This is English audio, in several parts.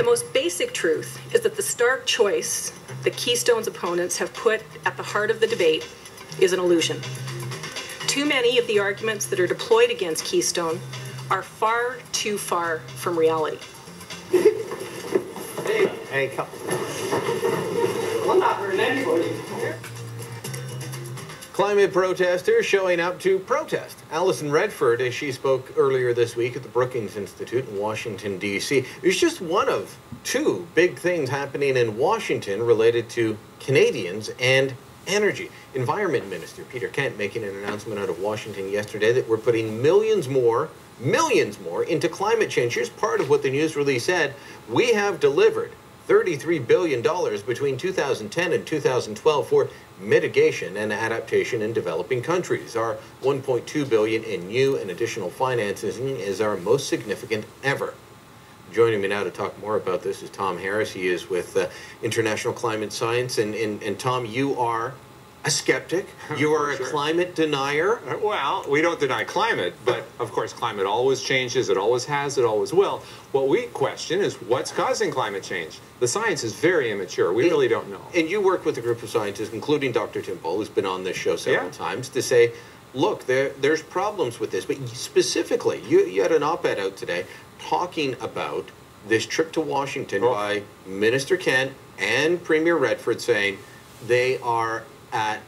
The most basic truth is that the stark choice that Keystone's opponents have put at the heart of the debate is an illusion. Too many of the arguments that are deployed against Keystone are far too far from reality. Hey, come. I'm not hurting anybody. Climate protesters showing up to protest. Alison Redford, as she spoke earlier this week at the Brookings Institute in Washington, D.C. It's just one of two big things happening in Washington related to Canadians and energy. Environment Minister Peter Kent making an announcement out of Washington yesterday that we're putting millions more into climate change. Here's part of what the news release said. We have delivered $33 billion between 2010 and 2012 for mitigation and adaptation in developing countries. Our $1.2 billion in new and additional financing is our most significant ever. Joining me now to talk more about this is Tom Harris. He is with International Climate Science. And Tom, you are a skeptic. You are a climate denier. Well, we don't deny climate, but of course climate always changes. It always has. It always will. What we question is what's causing climate change. The science is very immature. We really don't know. And you work with a group of scientists, including Dr. Tim Pohl, who's been on this show several times, to say, look, there's problems with this. But specifically, you had an op-ed out today talking about this trip to Washington by Minister Kent and Premier Redford saying they are at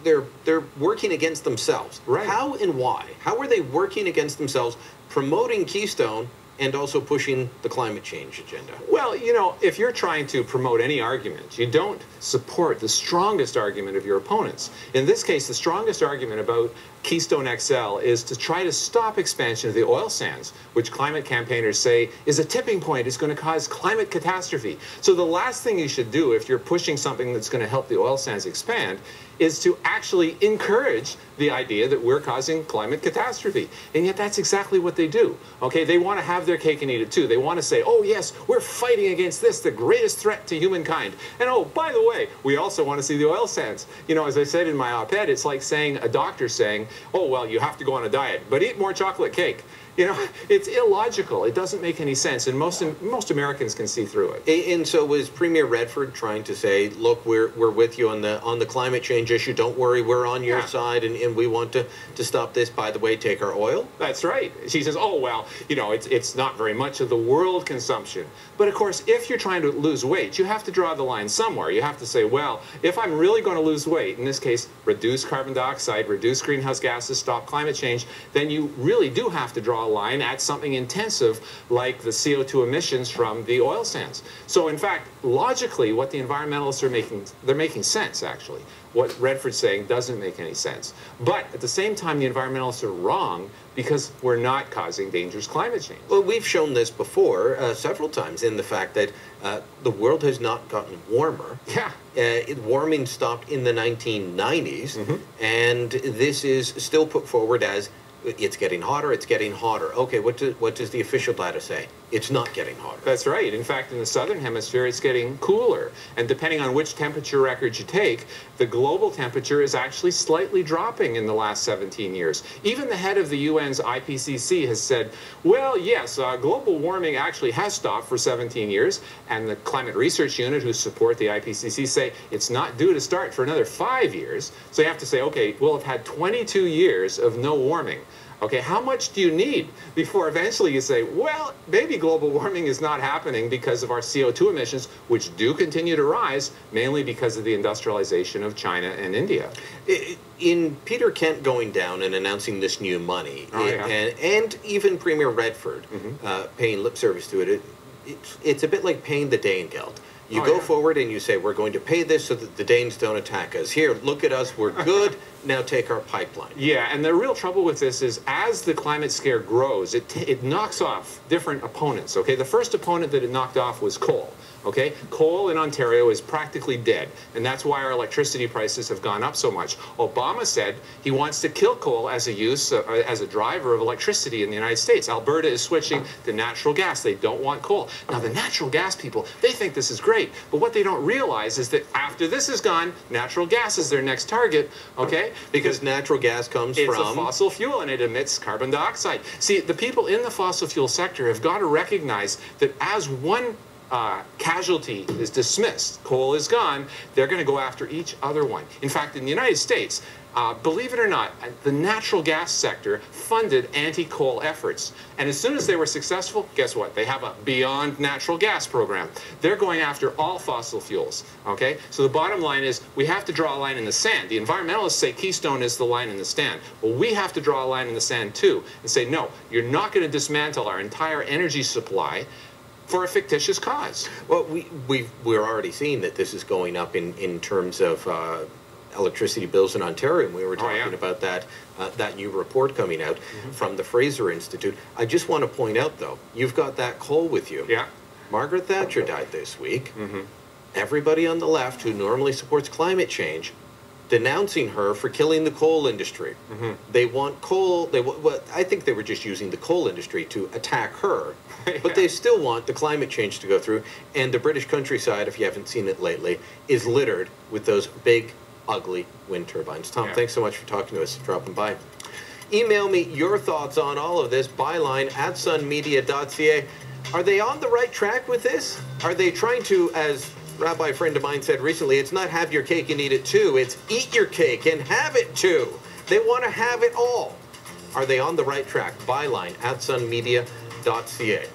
they're working against themselves. Right. How and why? How are they working against themselves, promoting Keystone and also pushing the climate change agenda? Well, you know, if you're trying to promote any argument, you don't support the strongest argument of your opponents. In this case, the strongest argument about Keystone XL is to try to stop expansion of the oil sands, which climate campaigners say is a tipping point. It's going to cause climate catastrophe. So the last thing you should do if you're pushing something that's going to help the oil sands expand is to actually encourage the idea that we're causing climate catastrophe. And yet that's exactly what they do. Okay, they want to have their cake and eat it too. They want to say, oh yes, we're fighting against this, the greatest threat to humankind. And oh, by the way, we also want to see the oil sands. You know, as I said in my op-ed, it's like saying, a doctor saying, oh, well, you have to go on a diet, but eat more chocolate cake. You know, it's illogical. It doesn't make any sense, and most Americans can see through it. And so was Premier Redford trying to say, look, we're with you on the climate change issue. Don't worry, we're on your side, and we want to stop this. By the way, take our oil? That's right. She says, oh, well, you know, it's not very much of the world consumption. But of course, if you're trying to lose weight, you have to draw the line somewhere. You have to say, well, if I'm really going to lose weight, in this case, reduce carbon dioxide, reduce greenhouse gases, stop climate change, then you really do have to draw a line at something intensive like the CO2 emissions from the oil sands. So in fact, logically, what the environmentalists are making, they're making sense, actually. What Redford's saying doesn't make any sense. But at the same time, the environmentalists are wrong because we're not causing dangerous climate change. Well, we've shown this before several times in the fact that the world has not gotten warmer. Yeah. Warming stopped in the 1990s, and this is still put forward as it's getting hotter, it's getting hotter. Okay, what does the official data say? It's not getting hotter. That's right. In fact, in the southern hemisphere, it's getting cooler. And depending on which temperature records you take, the global temperature is actually slightly dropping in the last 17 years. Even the head of the UN's IPCC has said, well, yes, global warming actually has stopped for 17 years. And the Climate Research Unit, who support the IPCC, say it's not due to start for another 5 years. So you have to say, okay, we'll have had 22 years of no warming. Okay, how much do you need before eventually you say, well, maybe global warming is not happening because of our CO2 emissions, which do continue to rise, mainly because of the industrialization of China and India. In Peter Kent going down and announcing this new money, and even Premier Redford paying lip service to it, it's a bit like paying the Danegeld. You go forward and you say, we're going to pay this so that the Danes don't attack us. Here, look at us, we're good, now take our pipeline. Yeah, and the real trouble with this is as the climate scare grows, it knocks off different opponents, okay? The first opponent that it knocked off was coal. Okay, coal in Ontario is practically dead, and that's why our electricity prices have gone up so much. Obama said he wants to kill coal as a driver of electricity in the United States. Alberta is switching to natural gas. They don't want coal. Now, the natural gas people, they think this is great, but what they don't realize is that after this is gone, natural gas is their next target, okay? Because natural gas comes it's from a fossil fuel and it emits carbon dioxide. See, the people in the fossil fuel sector have got to recognize that as one casualty is dismissed, coal is gone, they're going to go after each other one. In fact, in the United States, believe it or not, the natural gas sector funded anti-coal efforts. And as soon as they were successful, guess what? They have a Beyond Natural Gas program. They're going after all fossil fuels, okay? So the bottom line is we have to draw a line in the sand. The environmentalists say Keystone is the line in the sand. Well, we have to draw a line in the sand too and say, no, you're not going to dismantle our entire energy supply for a fictitious cause. Well, we're already seeing that this is going up in terms of electricity bills in Ontario. And we were talking about that new report coming out from the Fraser Institute. I just want to point out, though, you've got that coal with you. Yeah. Margaret Thatcher died this week. Everybody on the left who normally supports climate change denouncing her for killing the coal industry. They want coal. Well, I think they were just using the coal industry to attack her. But they still want the climate change to go through. And the British countryside, if you haven't seen it lately, is littered with those big, ugly wind turbines. Tom, thanks so much for talking to us, dropping by. Email me your thoughts on all of this, byline@sunmedia.ca. Are they on the right track with this? Are they trying to, as Rabbi friend of mine said recently, it's not have your cake and eat it too, it's eat your cake and have it too. They want to have it all. Are they on the right track? Byline@sunmedia.ca.